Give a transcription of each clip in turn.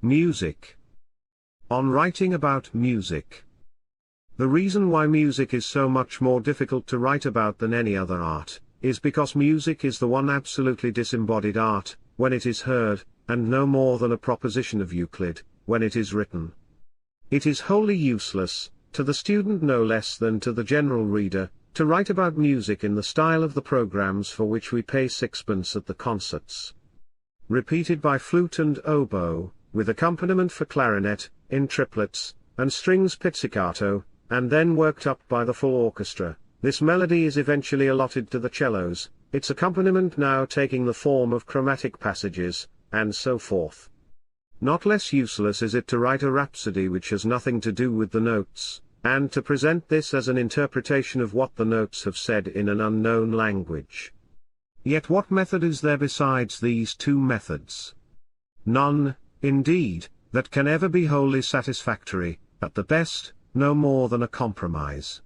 Music. On writing about music. The reason why music is so much more difficult to write about than any other art, is because music is the one absolutely disembodied art, when it is heard, and no more than a proposition of Euclid, when it is written. It is wholly useless, to the student no less than to the general reader, to write about music in the style of the programs for which we pay sixpence at the concerts. Repeated by flute and oboe, with accompaniment for clarinet, in triplets, and strings pizzicato, and then worked up by the full orchestra, this melody is eventually allotted to the cellos, its accompaniment now taking the form of chromatic passages, and so forth. Not less useless is it to write a rhapsody which has nothing to do with the notes, and to present this as an interpretation of what the notes have said in an unknown language. Yet what method is there besides these two methods? None, indeed, that can ever be wholly satisfactory, at the best, no more than a compromise.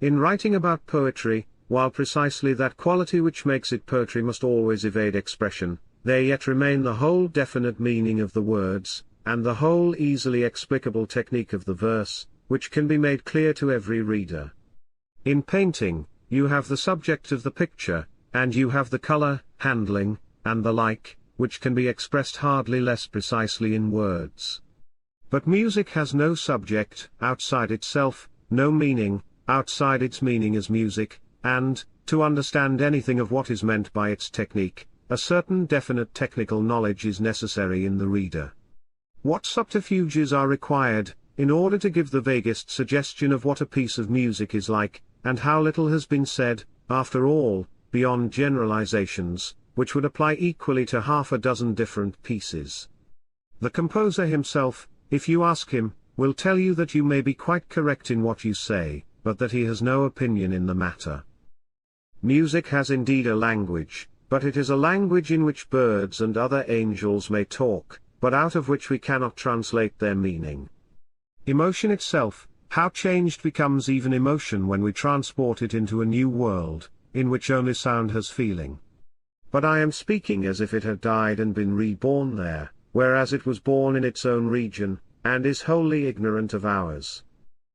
In writing about poetry, while precisely that quality which makes it poetry must always evade expression, there yet remain the whole definite meaning of the words, and the whole easily explicable technique of the verse, which can be made clear to every reader. In painting, you have the subject of the picture, and you have the color, handling, and the like, which can be expressed hardly less precisely in words. But music has no subject, outside itself, no meaning, outside its meaning as music, and, to understand anything of what is meant by its technique, a certain definite technical knowledge is necessary in the reader. What subterfuges are required, in order to give the vaguest suggestion of what a piece of music is like, and how little has been said, after all, beyond generalizations, which would apply equally to half a dozen different pieces. The composer himself, if you ask him, will tell you that you may be quite correct in what you say, but that he has no opinion in the matter. Music has indeed a language, but it is a language in which birds and other angels may talk, but out of which we cannot translate their meaning. Emotion itself, how changed becomes even emotion when we transport it into a new world, in which only sound has feeling. But I am speaking as if it had died and been reborn there, whereas it was born in its own region, and is wholly ignorant of ours.